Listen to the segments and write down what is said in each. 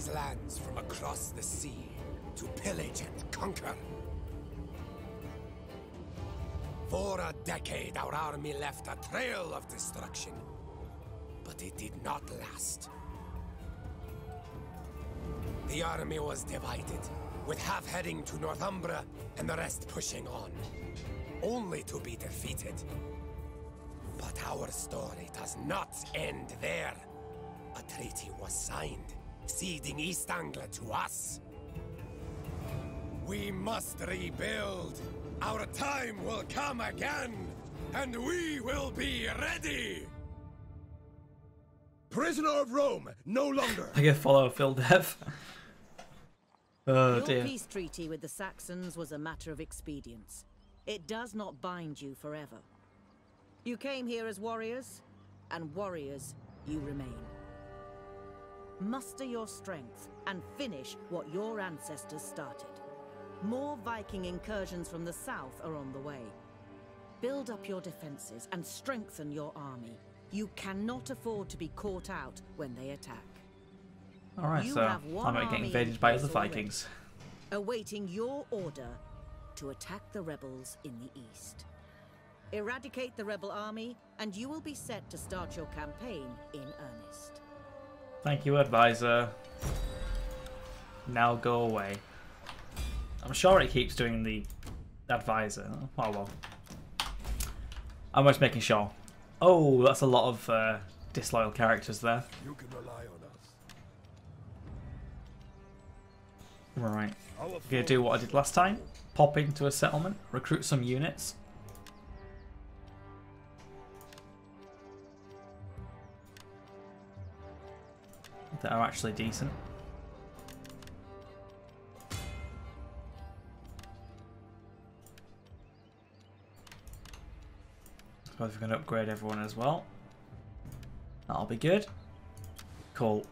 these lands from across the sea to pillage and conquer. For a decade, our army left a trail of destruction, but it did not last. The army was divided, with half heading to Northumbria and the rest pushing on, only to be defeated. But our story does not end there. A treaty was signed, ceding East Anglia to us. We must rebuild. Our time will come again, and we will be ready! Prisoner of Rome, no longer! I get follow Phil Dev. Oh dear. Your peace treaty with the Saxons was a matter of expedience. It does not bind you forever. You came here as warriors, and warriors you remain. Muster your strength and finish what your ancestors started. More Viking incursions from the south are on the way. Build up your defenses and strengthen your army. You cannot afford to be caught out when they attack. Alright, so I might get invaded by other Vikings. Awaiting your order to attack the rebels in the east. Eradicate the rebel army, and you will be set to start your campaign in earnest. Thank you, advisor. Now go away. I'm sure it keeps doing the advisor. Oh well. I'm just making sure. Oh, that's a lot of disloyal characters there. You can rely on us. Right. I'm gonna do what I did last time. Pop into a settlement, recruit some units. That are actually decent. Suppose we're going to upgrade everyone as well. That'll be good. Cool.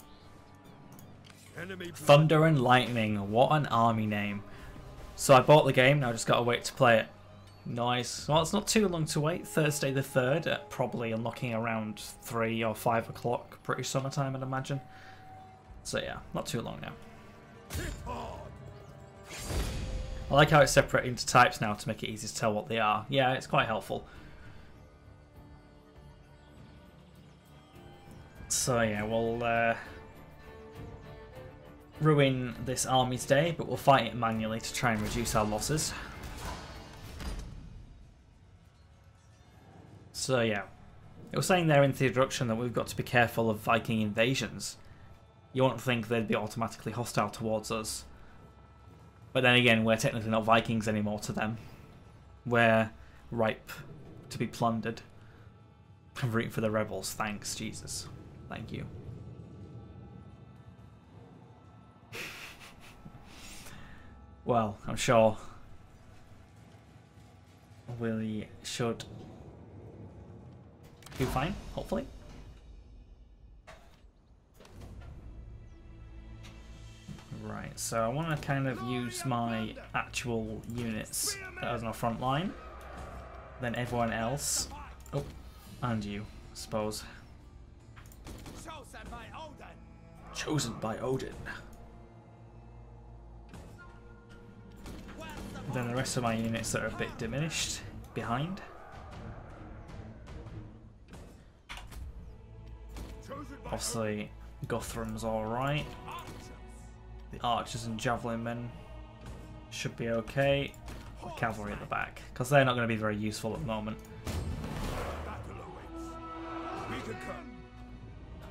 Thunder and Lightning. What an army name. So I bought the game, now I just got to wait to play it. Nice. Well, it's not too long to wait. Thursday the 3rd, at probably unlocking around 3 or 5 o'clock. British summertime, I'd imagine. So yeah, not too long now. I like how it's separated into types now to make it easy to tell what they are. Yeah, it's quite helpful. So yeah, we'll ruin this army's day, but we'll fight it manually to try and reduce our losses. So yeah, it was saying there in the introduction that we've got to be careful of Viking invasions. You won't think they'd be automatically hostile towards us. But then again, we're technically not Vikings anymore to them. We're ripe to be plundered. I'm rooting for the rebels. Thanks, Jesus. Thank you. Well, I'm sure we should do fine, hopefully. Right, so I want to kind of use my actual units as our front line. Then everyone else. Oh, and you, I suppose. Chosen by Odin. Then the rest of my units that are a bit diminished behind. Obviously, Guthrum's alright. The archers and javelin men should be okay. The cavalry at the back, because they're not going to be very useful at the moment.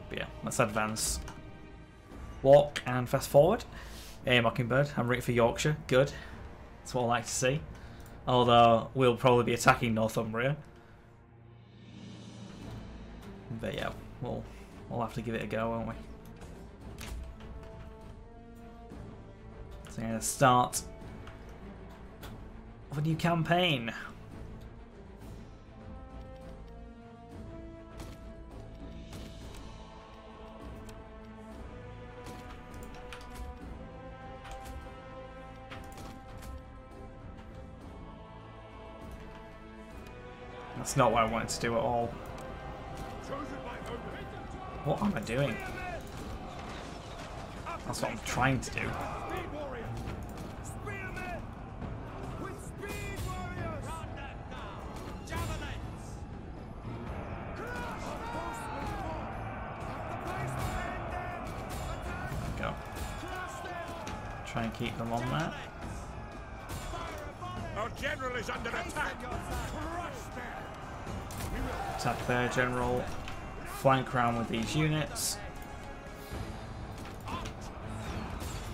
But yeah, let's advance. Walk and fast forward. Hey, Mockingbird, I'm rooting for Yorkshire. Good. That's what I like to see. Although we'll probably be attacking Northumbria. But yeah, we'll have to give it a go, won't we? So I'm going to start of a new campaign. That's not what I wanted to do at all. What am I doing? That's what I'm trying to do. Go. Try and keep them on that. Our general is under attack. Attack their general. Flank round with these units.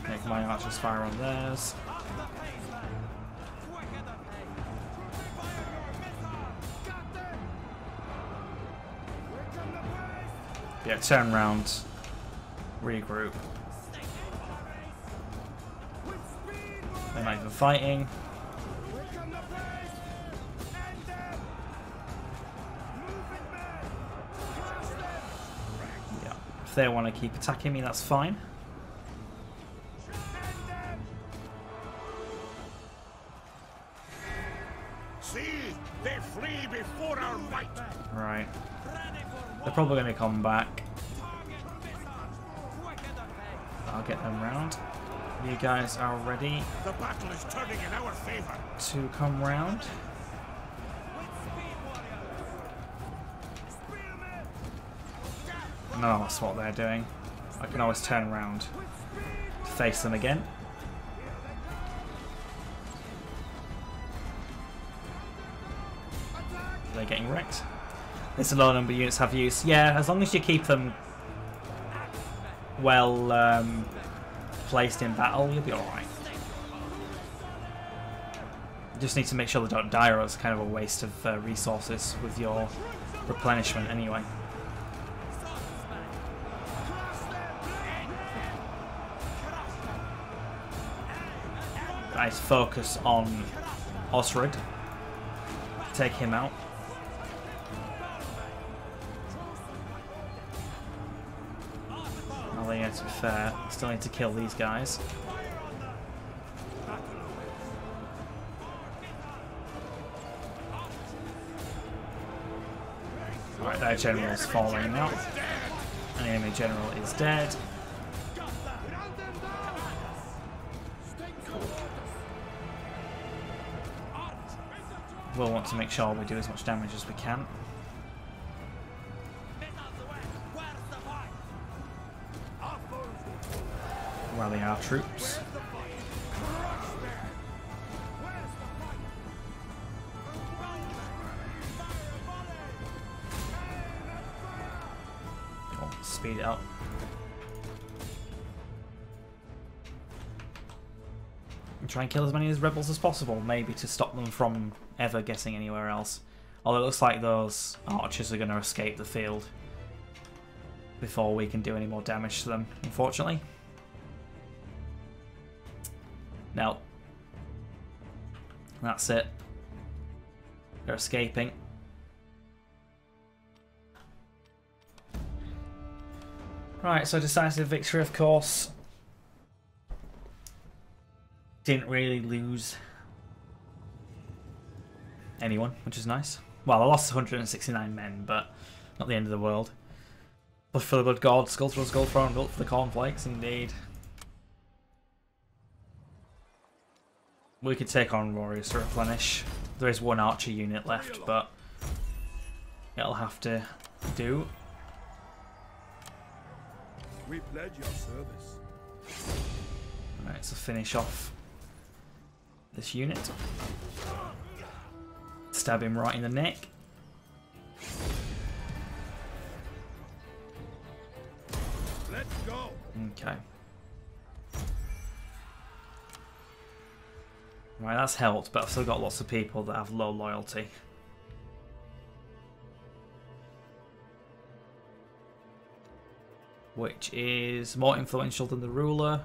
Make my archers fire on theirs. Yeah, turn round. Regroup. They're not even fighting. Yeah, if they want to keep attacking me, that's fine. See, they flee before our might. Right. They're probably going to come back. I'll get them round. You guys are ready The battle is turning in our favor. to come round. No, that's what they're doing. I can always turn around to face them again. They're getting wrecked. There's a low number of units have use. Yeah, as long as you keep them well placed in battle, you'll be alright. You just need to make sure they don't die, or it's kind of a waste of resources with your replenishment anyway. Nice focus on Osred. Take him out. Well, yeah, to be fair, still need to kill these guys. Alright, their general is falling now. An enemy general is dead. We'll want to make sure we do as much damage as we can. Rally our troops. Oh, speed it up. And try and kill as many as rebels as possible, maybe to stop them from ever getting anywhere else. Although it looks like those archers are going to escape the field before we can do any more damage to them, unfortunately. No. That's it. They're escaping. Right, so decisive victory, of course. Didn't really lose anyone, which is nice. Well, I lost 169 men, but not the end of the world. Blood for the blood god, skull for the skull throne, built for the cornflakes, indeed. We could take on warriors to replenish. There is one archer unit left, but it'll have to do. We pledge your service. Alright, so finish off this unit. Stab him right in the neck. Let's go. Okay. Right, that's helped, but I've still got lots of people that have low loyalty. Which is more influential than the ruler.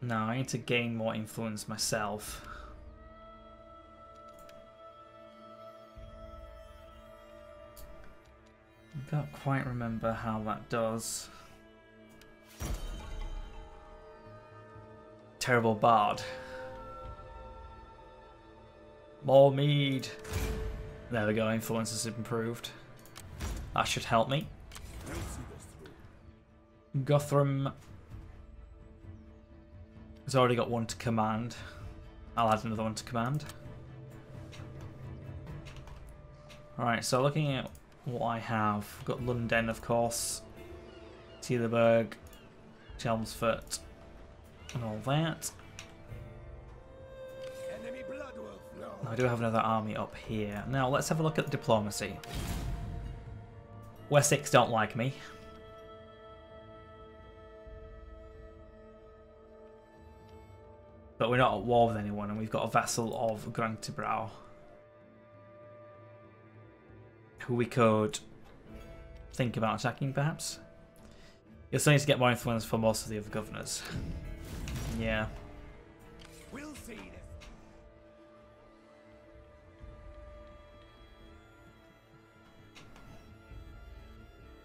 No, I need to gain more influence myself. I don't quite remember how that does. Terrible bard. More mead. There we go, influence has improved. That should help me. Guthrum has already got one to command. I'll add another one to command. Alright, so looking at what I have, I've got London, of course, Teelerberg, Chelmsford, and all that. I do have another army up here. Now, let's have a look at the diplomacy. Wessex don't like me. But we're not at war with anyone, and we've got a vassal of Grantebrow, who we could think about attacking, perhaps. You'll still need to get more influence for most of the other governors. Yeah. We'll see.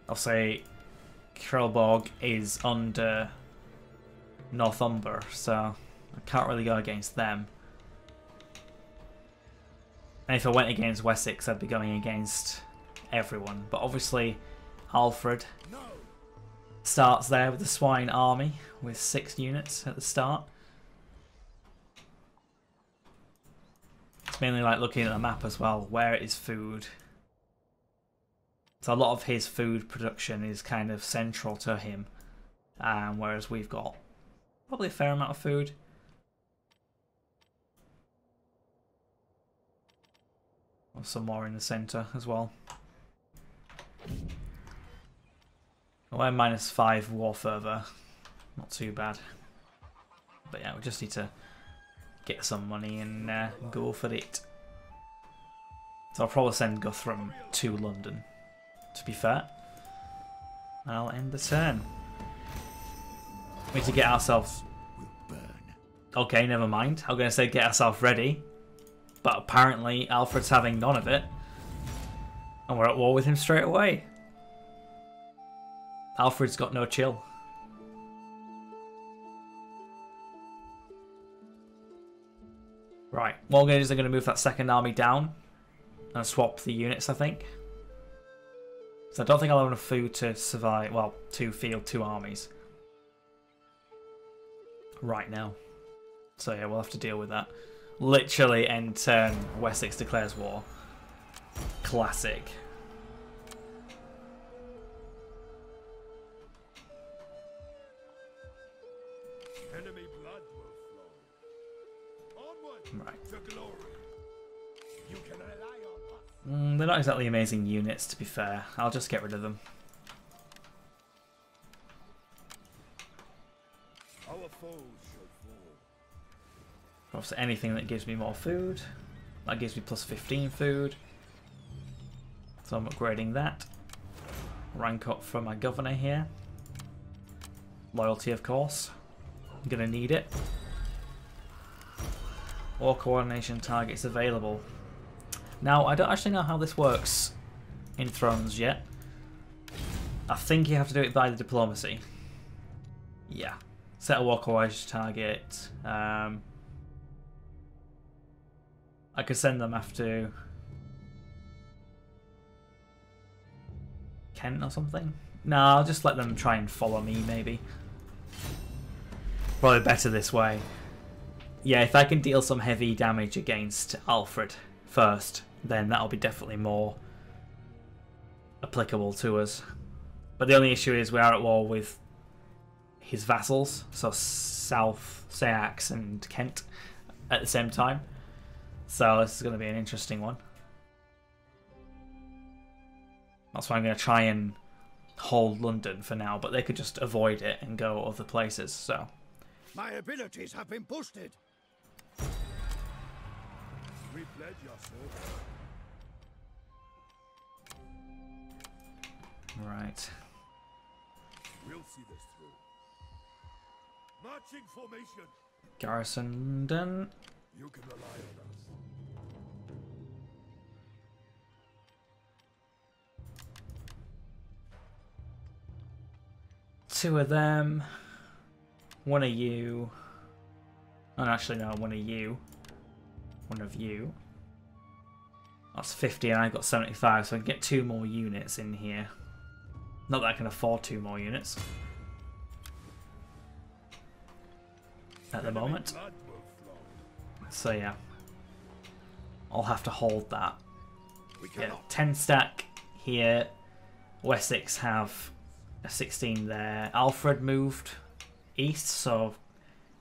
I'll say Krelborg is under Northumbria, so I can't really go against them. And if I went against Wessex, I'd be going against everyone. But obviously, Alfred starts there with the Swine army with 6 units at the start. It's mainly like looking at the map as well. Where is food? So a lot of his food production is kind of central to him, whereas we've got probably a fair amount of food. Or some more in the centre as well. We're -5 war fervour, not too bad. But yeah, we just need to get some money and go for it. So I'll probably send Guthrum to London, to be fair. And I'll end the turn. We need to get ourselves... Okay, never mind. I'm going to say get ourselves ready. But apparently Alfred's having none of it. And we're at war with him straight away. Alfred's got no chill. Right, what I'm going to do is I'm going to move that second army down and swap the units, I think. So I don't think I'll have enough food to survive, well, to field 2 armies right now. So yeah, we'll have to deal with that. Literally end turn, Wessex declares war. Classic. Enemy blood will flow. Onward Right. to glory. You can rely on us. They're not exactly amazing units, to be fair. I'll just get rid of them. Our foes shall fall. Obviously anything that gives me more food. That gives me +15 food. So I'm upgrading that. Rank up for my governor here. Loyalty, of course. I'm gonna need it. War coordination targets available. Now, I don't actually know how this works in Thrones yet. I think you have to do it by the diplomacy. Yeah. Set a war coordination target. I could send them after Kent or something. No, I'll just let them try and follow me, maybe. Probably better this way. Yeah, if I can deal some heavy damage against Alfred first, then that'll be definitely more applicable to us. But the only issue is we are at war with his vassals, so South Saxe and Kent at the same time. So this is going to be an interesting one. That's why I'm going to try and hold London for now, but they could just avoid it and go other places, so... My abilities have been boosted. We pledge your service. Right. We'll see this through. Marching formation. Garrison done. You can rely on us. 2 of them. 1 of you. Oh, actually, no, 1 of you. 1 of you. That's 50 and I got 75, so I can get 2 more units in here. Not that I can afford 2 more units at the moment. So yeah, I'll have to hold that. Yeah, 10 stack here. Wessex have a 16 there. Alfred moved east, so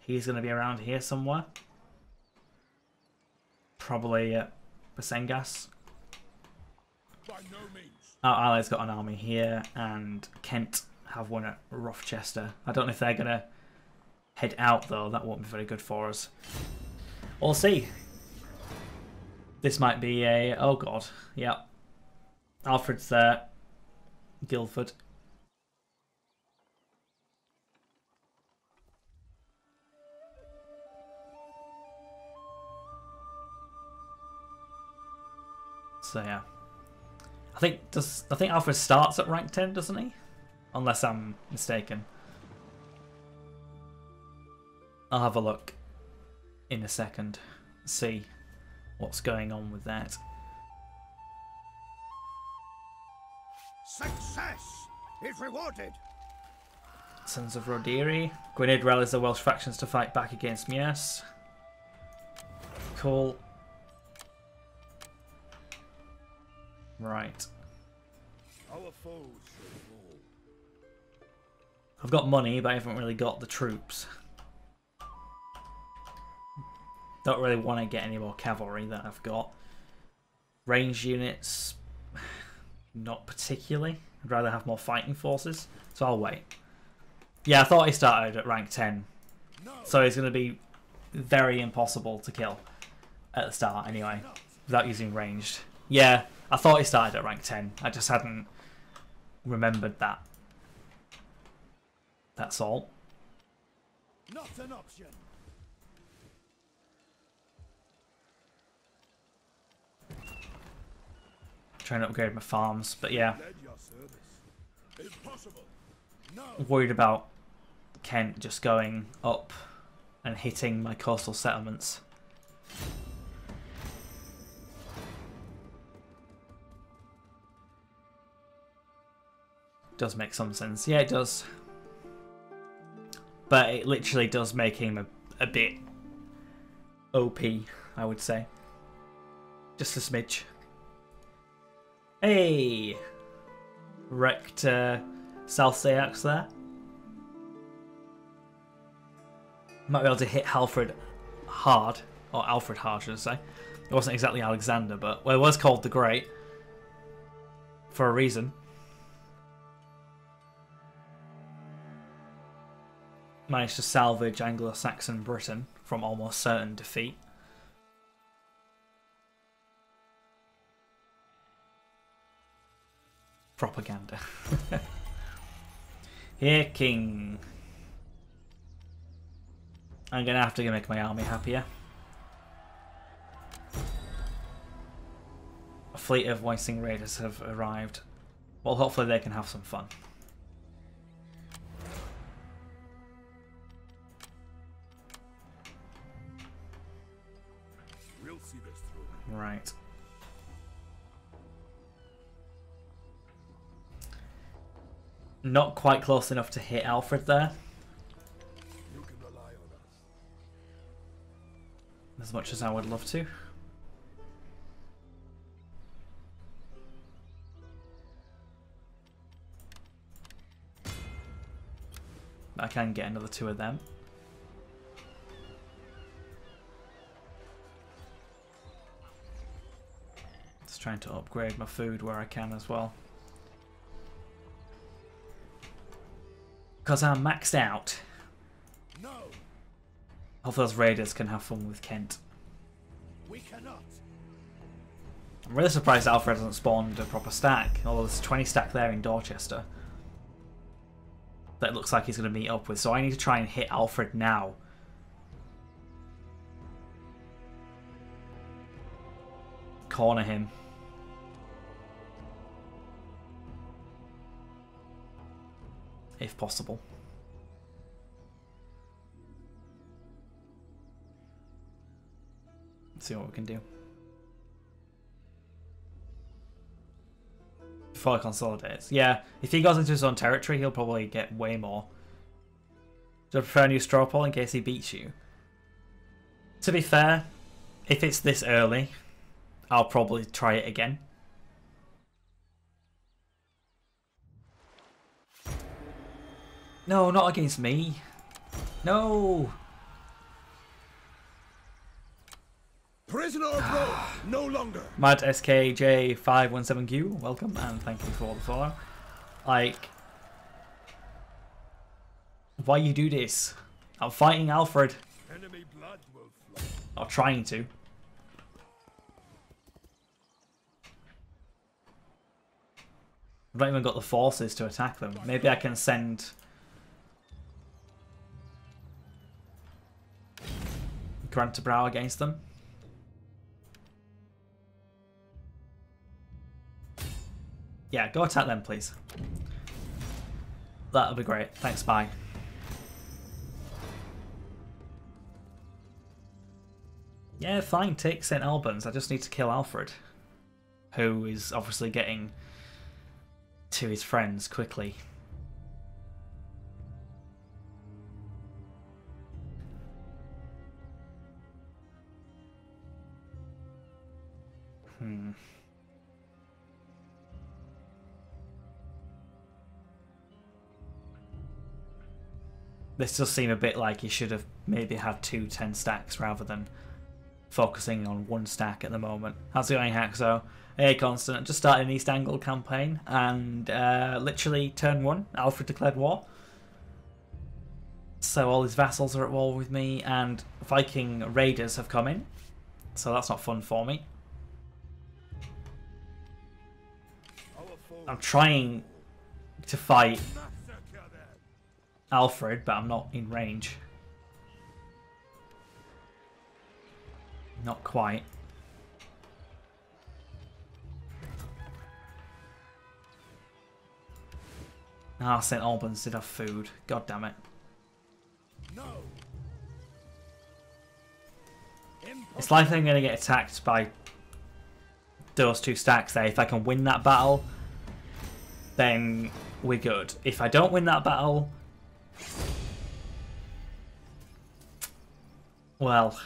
he's going to be around here somewhere. Probably at Basengas. Our allies got an army here, and Kent have one at Rochester. I don't know if they're going to head out, though. That won't be very good for us. We'll see. This might be a... Oh, God. Yeah. Alfred's there. Guildford. So, yeah. I think Alfred starts at rank 10, doesn't he? Unless I'm mistaken. I'll have a look in a second. See what's going on with that. Success is rewarded. Sons of Rodiri. Gwynedd rallies the Welsh factions to fight back against Mias. Cool. Right. Our foes shall fall. I've got money, but I haven't really got the troops. Don't really want to get any more cavalry that I've got. Range units, not particularly. I'd rather have more fighting forces, so I'll wait. Yeah, I thought he started at rank 10, so he's going to be very impossible to kill at the start anyway, without using ranged. Yeah, I thought he started at rank 10. I just hadn't remembered that. That's all. Not an option. Trying to upgrade my farms, but yeah. Impossible. No. Worried about Kent just going up and hitting my coastal settlements. Does make some sense. Yeah, it does. But it literally does make him a bit OP, I would say. Just a smidge. Hey! Wrecked South Sayax there. Might be able to hit Halfred hard. Or Alfred hard, should I say. It wasn't exactly Alexander, but well, it was called the Great. For a reason. Managed to salvage Anglo-Saxon Britain from almost certain defeat. Propaganda. Here, King. I'm gonna have to make my army happier. A fleet of Wysing raiders have arrived. Well, hopefully they can have some fun. We'll see this through. Right. Not quite close enough to hit Alfred there. You can rely on us. As much as I would love to. I can get another 2 of them. Just trying to upgrade my food where I can as well. Because I'm maxed out. No, Hopefully those raiders can have fun with Kent. we cannot. I'm really surprised Alfred hasn't spawned a proper stack. Although there's 20 stack there in Dorchester. That looks like he's going to meet up with. So I need to try and hit Alfred now. Corner him. If possible. Let's see what we can do. Fully consolidates. Yeah, if he goes into his own territory, he'll probably get way more. Do I prefer a new straw poll in case he beats you? To be fair, if it's this early, I'll probably try it again. No, not against me. No! Prisoner of Rome, no longer. Mad SKJ517Q, welcome and thank you for the follow. Like, why you do this? I'm fighting Alfred. Enemy blood will flow. Or trying to. I've not even got the forces to attack them. Maybe I can send Grantebrow against them. Yeah, go attack them, please. That'll be great. Thanks, bye. Yeah, fine, take St. Albans. I just need to kill Alfred, who is obviously getting to his friends quickly. This does seem a bit like he should have maybe had 2 10 stacks rather than focusing on 1 stack at the moment. How's it going, Haxo? Hey, Constant. Just started an East Engle campaign and literally turn 1, Alfred declared war. So all his vassals are at war with me and Viking raiders have come in. So that's not fun for me. I'm trying to fight Alfred, but I'm not in range. Not quite. Ah, St. Albans did have food. God damn it. No. It's likely I'm going to get attacked by those 2 stacks there. If I can win that battle, then we're good. If I don't win that battle, well.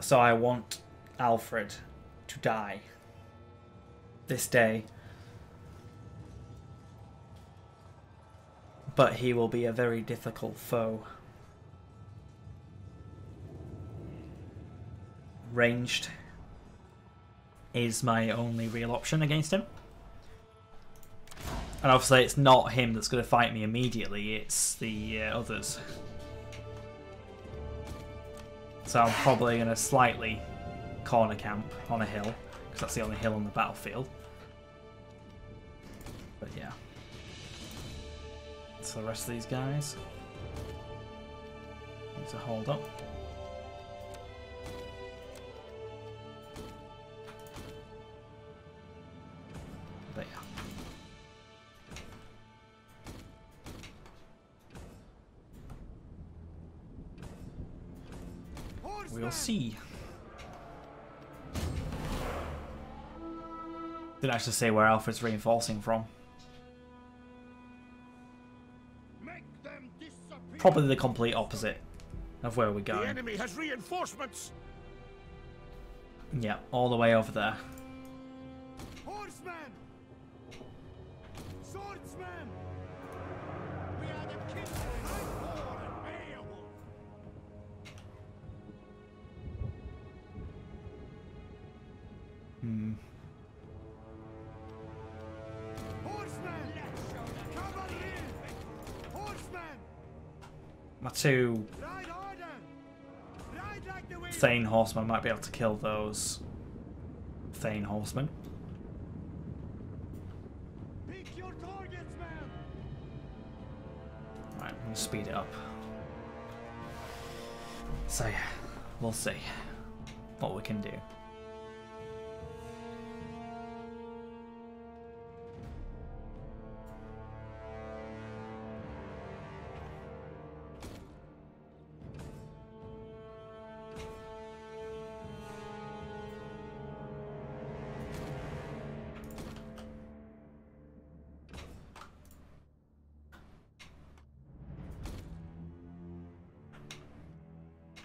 So I want Alfred to die this day. But he will be a very difficult foe. Ranged is my only real option against him. And obviously it's not him that's going to fight me immediately, it's the others. So I'm probably going to slightly corner camp on a hill, because that's the only hill on the battlefield. But yeah. So the rest of these guys need to hold up. But yeah. We'll see. Didn't actually say where Alfred's reinforcing from. Probably the complete opposite of where we're going. The enemy has reinforcements. Yeah, all the way over there. Horsemen! Swordsmen! We are the kings of Nightfall and Beowulf! Horsemen! Cavalry! Horsemen! My 2 Ride harder! Ride like the wind! Thane horsemen might be able to kill those Thane horsemen. Pick your targets, man! Right, I'm going to speed it up. So yeah, we'll see what we can do.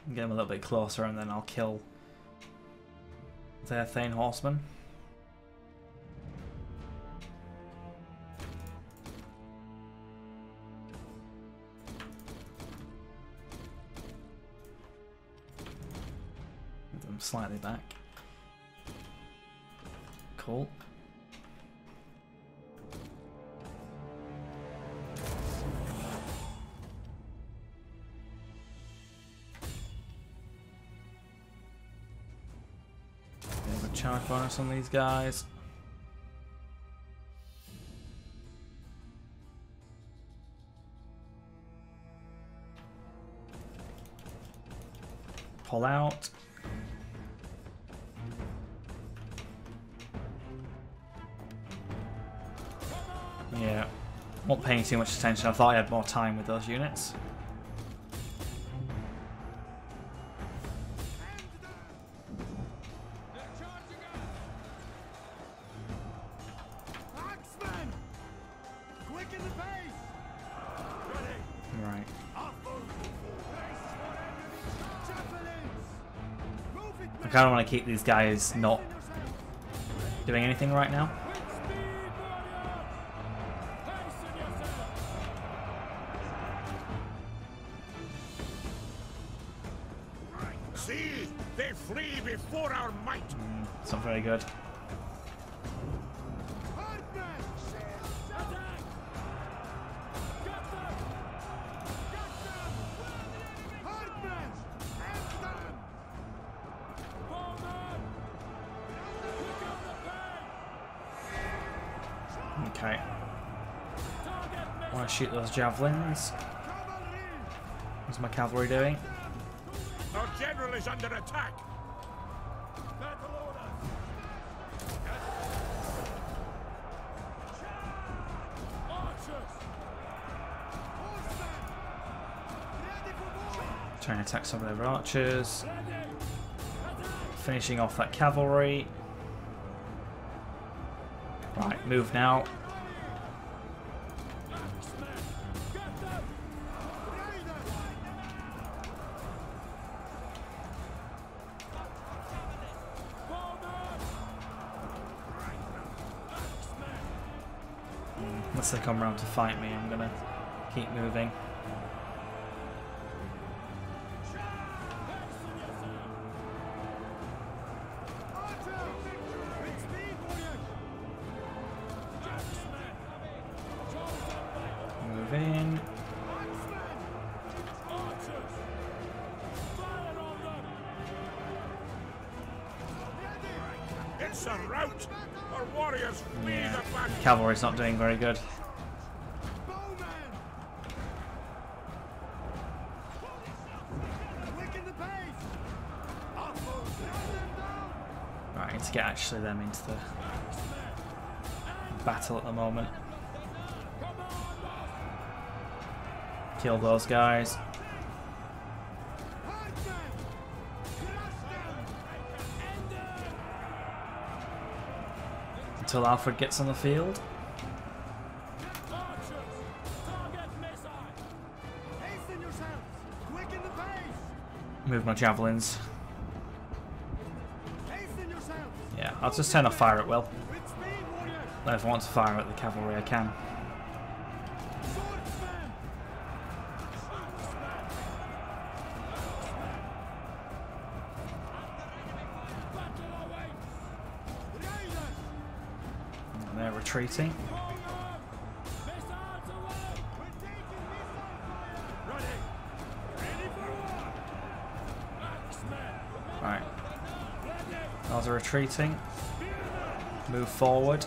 Get him a little bit closer and then I'll kill their Thane horseman. Move them slightly back. Cool. Charge bonus on these guys. Pull out. Yeah, not paying too much attention. I thought I had more time with those units. I kind of want to keep these guys not doing anything right now. See, they flee before our might. It's not very good. Okay. I want to shoot those javelins. What's my cavalry doing? Our general is under attack. Trying to attack some of their archers. Finishing off that cavalry. Right, move now. Unless they come around to fight me, I'm gonna keep moving. Move in. It's a rout. Our warriors flee the battle. Cavalry's not doing very good. Right, I need to get actually them into the battle at the moment. Kill those guys. Until Alfred gets on the field. Move my javelins. Yeah, I'll just turn off fire at will. Then if I want to fire at the cavalry, I can. And they're retreating. Right. Those are retreating. Move forward.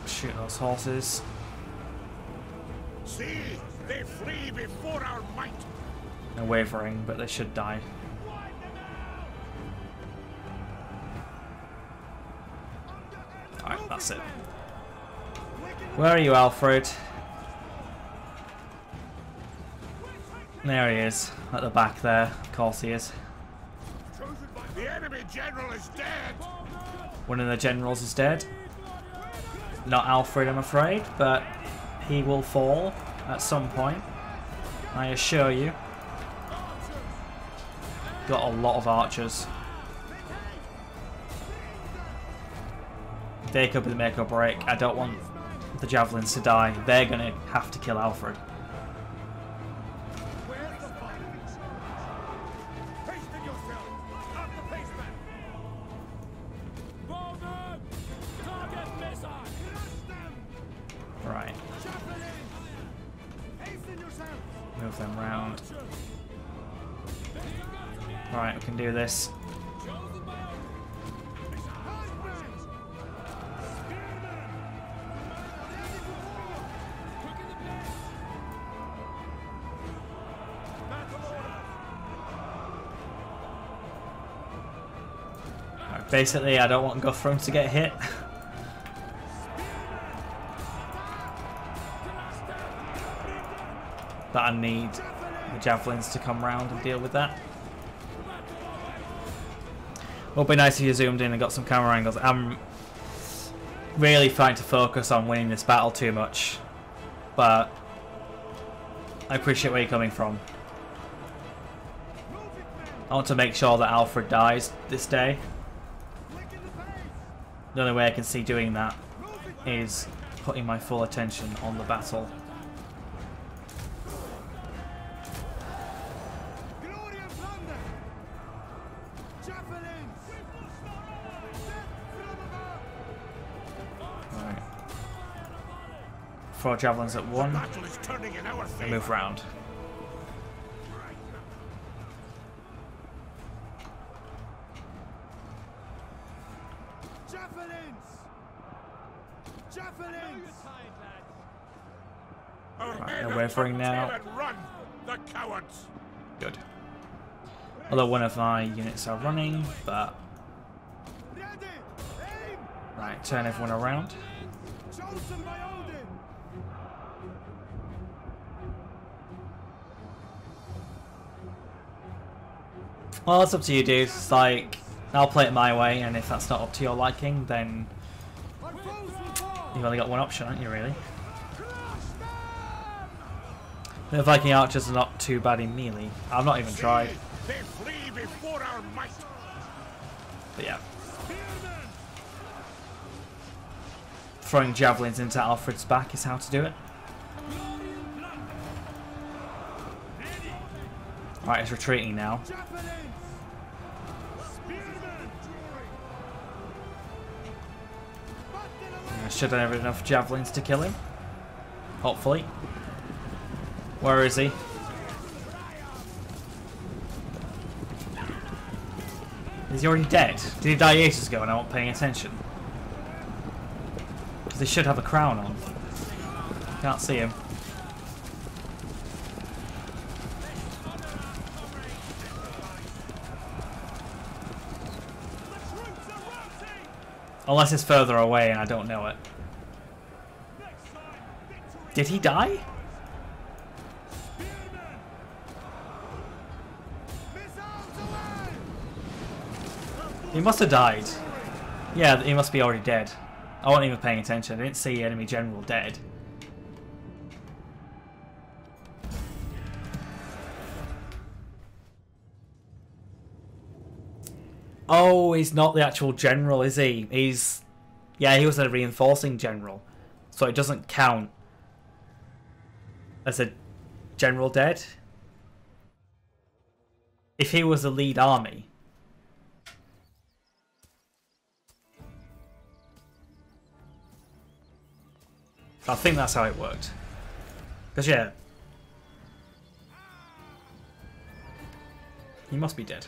Shoot those horses. See, they flee before our might. They're wavering, but they should die. Alright, that's it. Where are you, Alfred? There he is, at the back there. Of course he is. The enemy general is dead. One of the generals is dead. Not Alfred, I'm afraid, but he will fall at some point, I assure you. Got a lot of archers. They could be the make or break. I don't want the javelins to die. They're going to have to kill Alfred. Right. Move them round. Right, we can do this. Right, basically, I don't want Guthrum to get hit. But I need the javelins to come round and deal with that. Would be nice if you zoomed in and got some camera angles. I'm really trying to focus on winning this battle too much, but I appreciate where you're coming from. I want to make sure that Alfred dies this day. The only way I can see doing that is putting my full attention on the battle. Four javelins at one, and move round. Right, they're wavering now. Good. Although one of my units are running, but... Right, turn everyone around. Well, it's up to you, dude. It's like, I'll play it my way, and if that's not up to your liking, then you've only got one option, haven't you, really? The Viking archers are not too bad in melee. I've not even tried. But yeah. Throwing javelins into Alfred's back is how to do it. Right, it's retreating now. I should have enough javelins to kill him. Hopefully. Where is he? Is he already dead? Did he die ages ago and I wasn't paying attention? Because he should have a crown on. Can't see him. Unless it's further away and I don't know it. Did he die? He must have died. Yeah, he must be already dead. I wasn't even paying attention. I didn't see enemy general dead. Oh, he's not the actual general, is he? He's... Yeah, he was a reinforcing general. So it doesn't count as a general dead. If he was the lead army... I think that's how it worked. Because, yeah. He must be dead.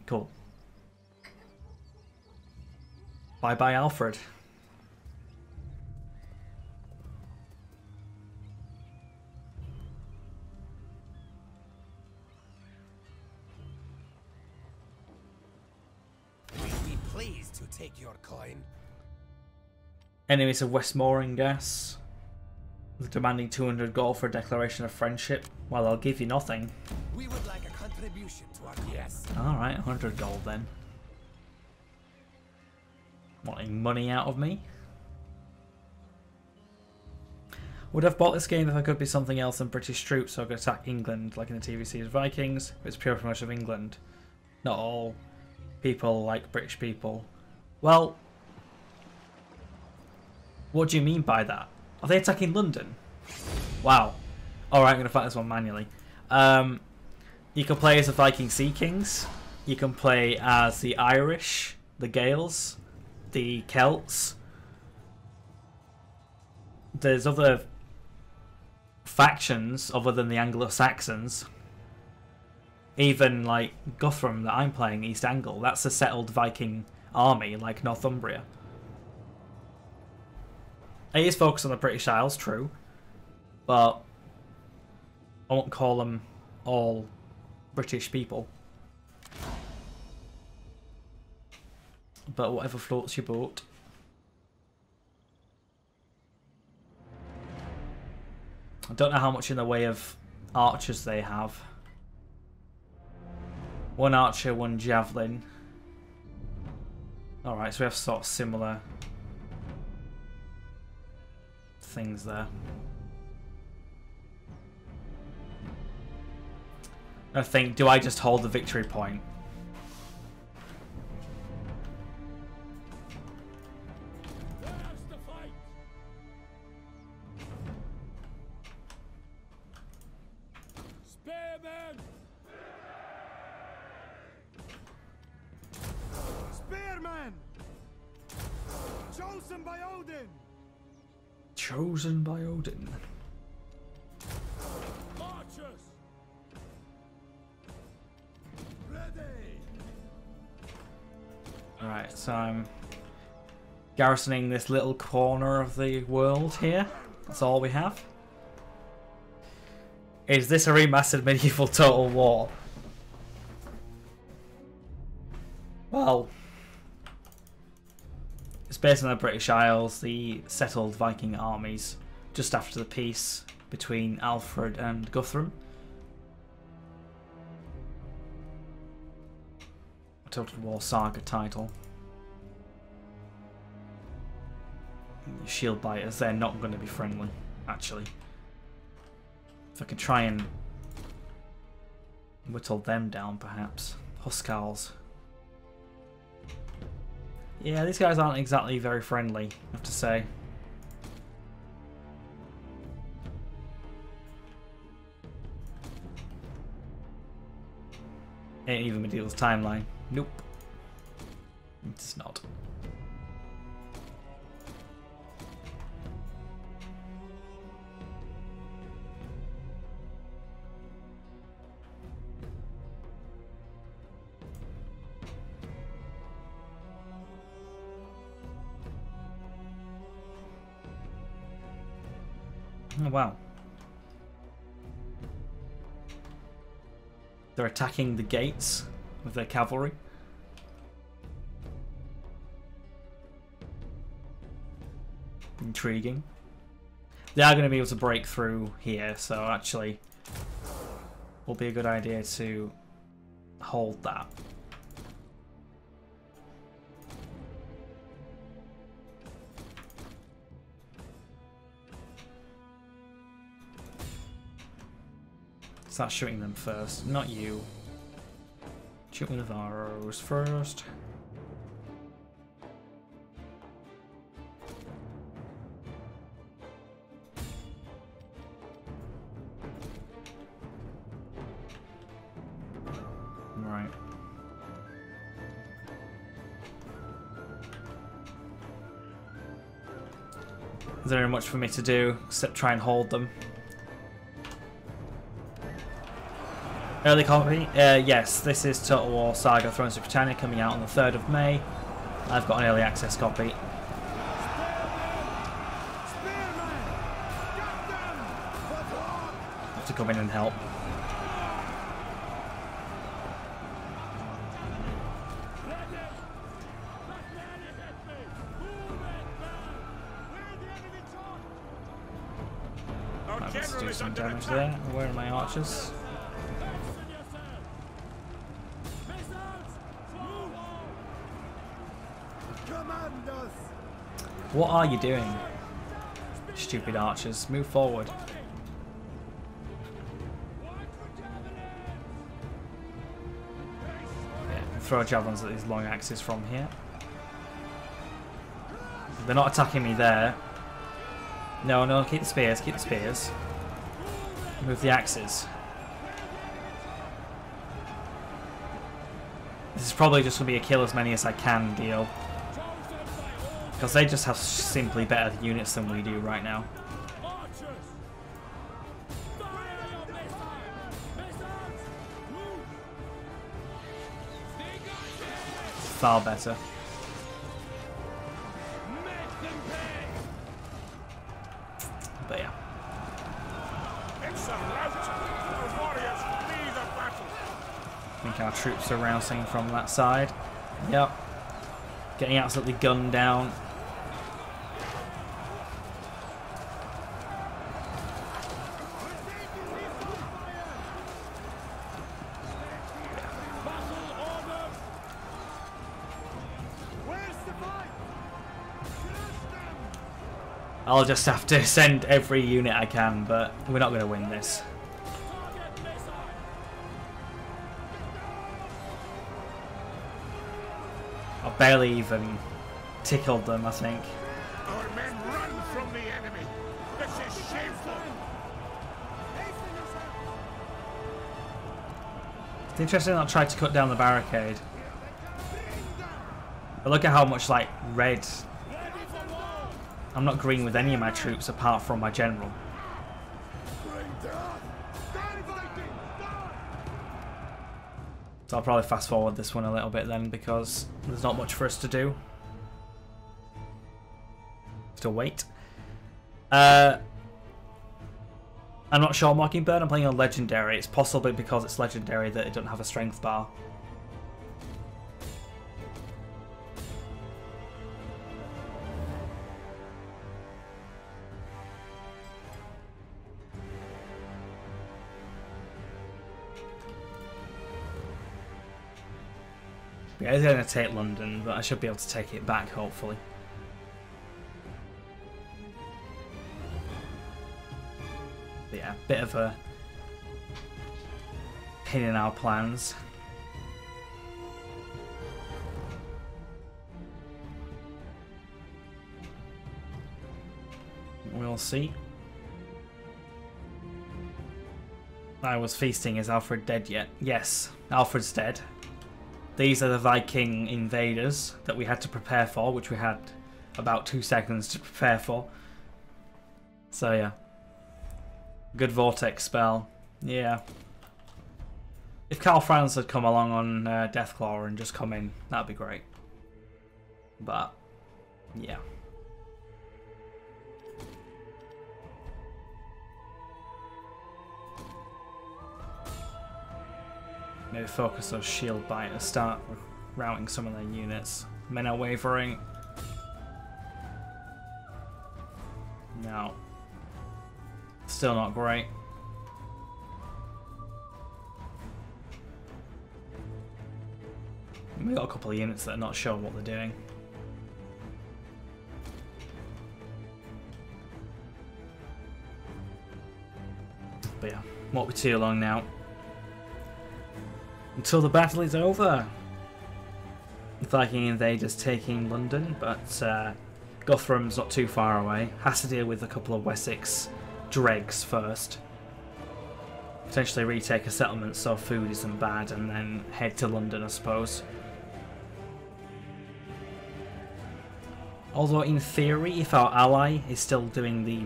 Cool. Bye-bye, Alfred. We'd be pleased to take your coin. Enemies of Westmoreland gas. Demanding 200 gold for a declaration of friendship. Well, I'll give you nothing. We would like a country retribution to our yes. Alright, 100 gold then. Wanting money out of me? Would have bought this game if I could be something else than British troops so I could attack England, like in the TV series Vikings. It's pure promotion of England. Not all people like British people. Well, what do you mean by that? Are they attacking London? Wow. Alright, I'm going to fight this one manually. You can play as the Viking Sea Kings. You can play as the Irish, the Gaels, the Celts. There's other factions other than the Anglo-Saxons. Even like Guthrum that I'm playing, East Engle, that's a settled Viking army like Northumbria. It is focused on the British Isles, true, but I won't call them all British people. But whatever floats your boat. I don't know how much in the way of archers they have. One archer, one javelin. Alright, so we have sort of similar things there. I think, do I just hold the victory point? Where's the fight? Spearmen! Spearmen! Chosen by Odin! Chosen by Odin. Archers! Ready! Alright, so I'm garrisoning this little corner of the world here. That's all we have. Is this a remastered medieval Total War? Well, it's based on the British Isles, the settled Viking armies, just after the peace between Alfred and Guthrum. A Total War Saga title. And the shield biters, they're not going to be friendly, actually. If I could try and whittle them down, perhaps. Huskarls. Yeah, these guys aren't exactly very friendly, I have to say. Ain't even Medieval's timeline. Nope. It's not. Oh wow. They're attacking the gates with their cavalry. Intriguing. They are going to be able to break through here, so actually will be a good idea to hold that. Start shooting them first, not you. Shoot me with arrows first. Right. Is there much for me to do except try and hold them? Early copy? Yes, this is Total War Saga Thrones of Britannia coming out on the 3rd of May. I've got an early access copy. Have to come in and help. Let's do some damage there. Where are my archers? command us. What are you doing? Stupid archers. Move forward. Yeah, throw javelins at these long axes from here. They're not attacking me there. No, no, keep the spears, keep the spears. Move the axes. This is probably just going to be a kill as many as I can deal. Because they just have simply better units than we do right now. Far better. But yeah. I think our troops are rousing from that side. Yep. Getting absolutely gunned down. I'll just have to send every unit I can, but we're not going to win this. I barely even tickled them, I think. Our men run from the enemy. This is shameful. It's interesting that I tried to cut down the barricade. But look at how much, like, red. I'm not green with any of my troops apart from my general. So I'll probably fast forward this one a little bit then, because there's not much for us to do. Still wait. I'm not sure Mockingbird, I'm playing on Legendary. It's possibly because it's Legendary that it doesn't have a strength bar. Yeah, it's going to take London, but I should be able to take it back, hopefully. But yeah, bit of a pin in our plans. We'll see. I was feasting. Is Alfred dead yet? Yes, Alfred's dead. These are the Viking invaders that we had to prepare for, which we had about 2 seconds to prepare for. So yeah. Good vortex spell. Yeah. If Karl Franz had come along on Deathclaw and just come in, that'd be great. But, yeah. Maybe focus those shield biters, start routing some of their units. Men are wavering. No. Still not great. We've got a couple of units that are not sure what they're doing. But yeah, won't be too long now until the battle is over. The Viking invaders taking London, but Guthrum's not too far away. Has to deal with a couple of Wessex dregs first. Potentially retake a settlement so food isn't bad, and then head to London, I suppose. Although in theory, if our ally is still doing the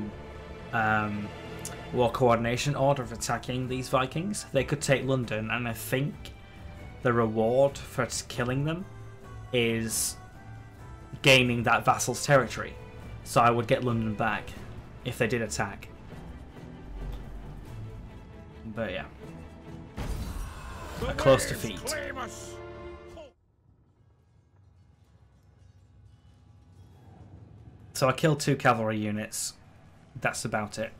war coordination order of attacking these Vikings, they could take London, and I think the reward for killing them is gaining that vassal's territory. So I would get London back if they did attack. But yeah, a close defeat. So I killed 2 cavalry units. That's about it.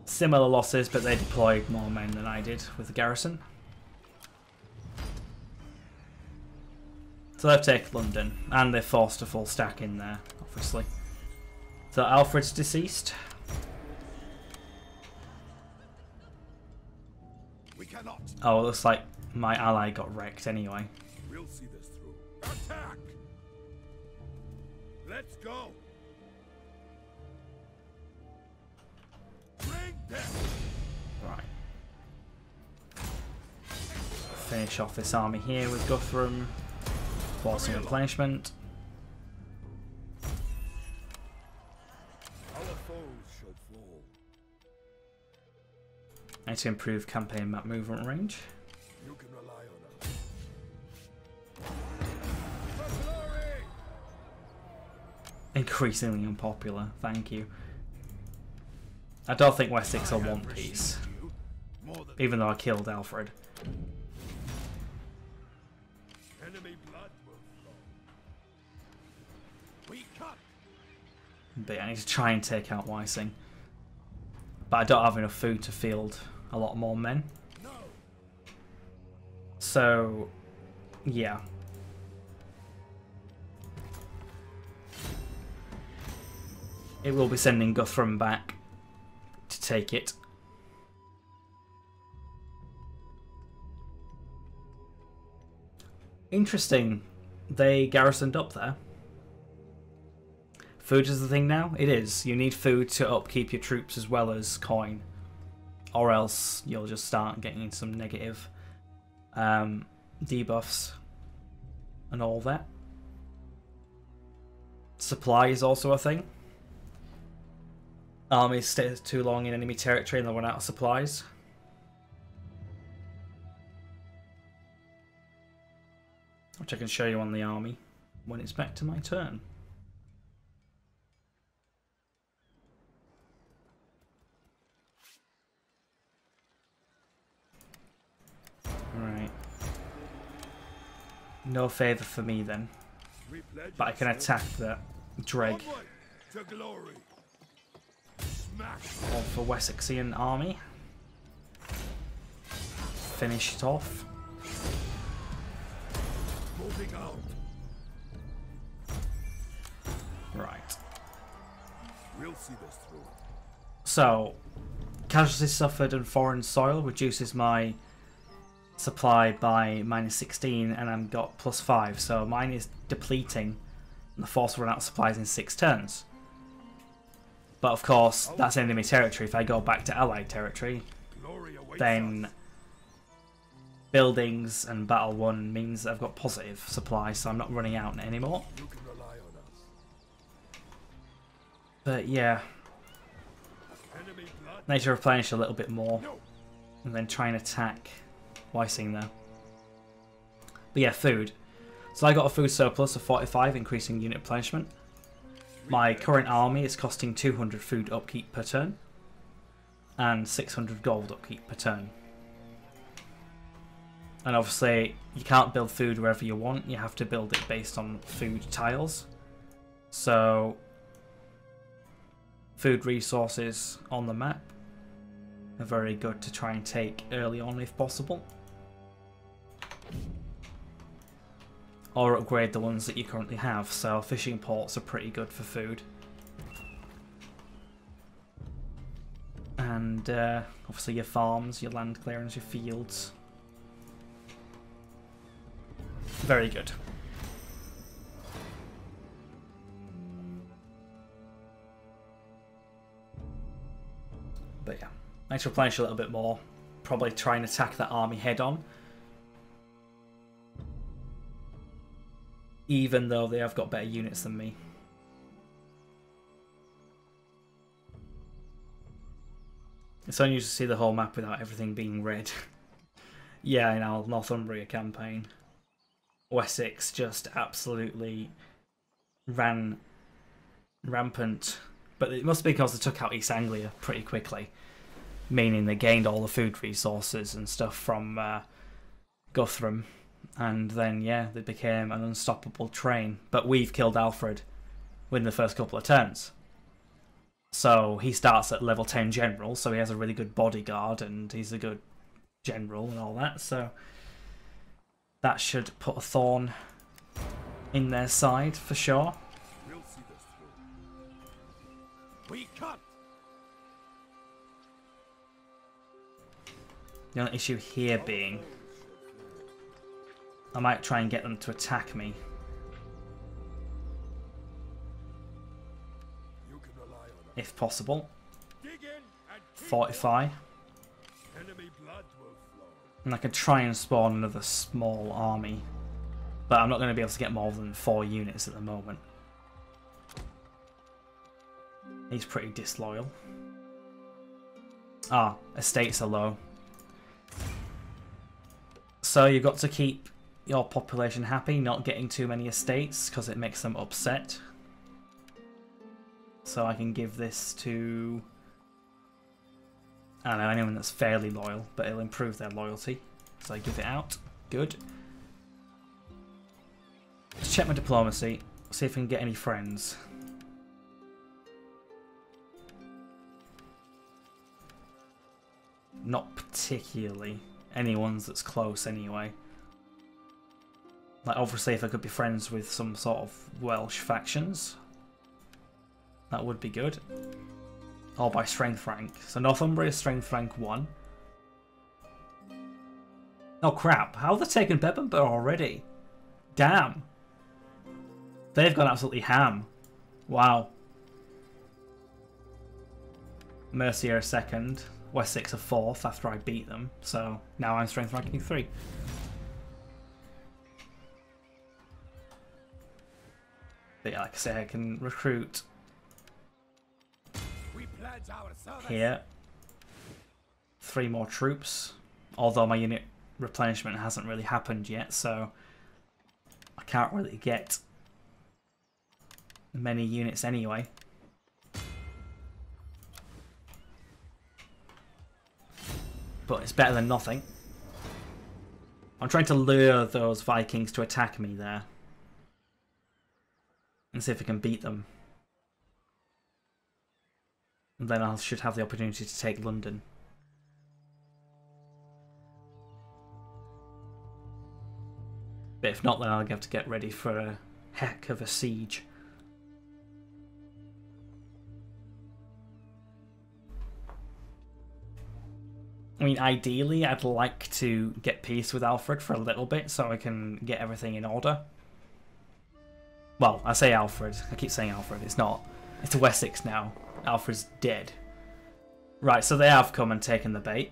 Similar losses, but they deployed more men than I did with the garrison. So they've taken London, and they've forced a full stack in there, obviously. So Alfred's deceased. We cannot. Oh, it looks like my ally got wrecked anyway. We'll see this through. Attack! Let's go. Bring them. Right. Finish off this army here with Guthrum. Forcing replenishment. Our foes shall fall. I need to improve campaign map movement range. You can rely on us. For glory! Increasingly unpopular, thank you. I don't think Wessex will I have want peace, received you more than even though I killed Alfred. enemy blood will flow. We cut. But yeah, I need to try and take out Weissing. But I don't have enough food to field a lot more men. No. So, yeah. It will be sending Guthrum back to take it. Interesting. They garrisoned up there. Food is the thing now? It is. You need food to upkeep your troops as well as coin. Or else you'll just start getting some negative debuffs and all that. Supply is also a thing. Armies stay too long in enemy territory and they'll run out of supplies. Which I can show you on the army when it's back to my turn. Right. No favour for me then. We pledge But I can attack the Dreg onward to glory. Smash. of the Wessexian army. Finish it off. Moving out. Right. We'll see this through. So, casualties suffered and foreign soil reduces my supply by -16 and I've got +5. So mine is depleting and the force will run out of supplies in 6 turns. But of course, that's enemy territory. If I go back to allied territory, Glory awaits then us. buildings and battle won means that I've got positive supply, so I'm not running out anymore. You can rely on us. But yeah, Enemy blood. I need to replenish a little bit more No. and then try and attack Weissing there. But yeah, food. So I got a food surplus of 45, increasing unit replenishment. My current army is costing 200 food upkeep per turn and 600 gold upkeep per turn. And obviously you can't build food wherever you want, you have to build it based on food tiles. So food resources on the map are very good to try and take early on if possible. Or upgrade the ones that you currently have, so fishing ports are pretty good for food. And obviously your farms, your land clearance, your fields. Very good. But yeah, I need to replenish a little bit more. Probably try and attack that army head on. Even though they have got better units than me. It's unusual to see the whole map without everything being red. Yeah, in our Northumbria campaign. Wessex just absolutely ran rampant. But it must be because they took out East Anglia pretty quickly. Meaning they gained all the food resources and stuff from Guthrum. And then, yeah, they became an unstoppable train. But we've killed Alfred within the first couple of turns. So he starts at level 10 general, so he has a really good bodyguard and he's a good general and all that. So that should put a thorn in their side for sure. We'll see this through. We cut. The only issue here being I might try and get them to attack me. You can rely on us. If possible. Dig in and Fortify. enemy blood will flow. And I could try and spawn another small army. But I'm not going to be able to get more than 4 units at the moment. He's pretty disloyal. Ah, estates are low. So you've got to keep your population happy, not getting too many estates, because it makes them upset. So I can give this to, I don't know, anyone that's fairly loyal, but it'll improve their loyalty. So I give it out. Good. Let's check my diplomacy, see if I can get any friends. Not particularly. Anyone's that's close anyway. Like obviously if I could be friends with some sort of Welsh factions, that would be good. Or by strength rank. So Northumbria is strength rank 1. Oh crap, how have they taken Bebbanburg already? Damn. They've gone absolutely ham. Wow. Mercia a second. Wessex a 4th after I beat them. So now I'm strength ranking 3. But yeah, like I say, I can recruit We pledge our service. here 3 more troops. Although my unit replenishment hasn't really happened yet, so I can't really get many units anyway. But it's better than nothing. I'm trying to lure those Vikings to attack me there. And see if I can beat them. And then I should have the opportunity to take London. But if not, then I'll have to get ready for a heck of a siege. I mean, ideally, I'd like to get peace with Alfred for a little bit so I can get everything in order. Well, I say Alfred. I keep saying Alfred. It's not. It's Wessex now. Alfred's dead. Right, so they have come and taken the bait.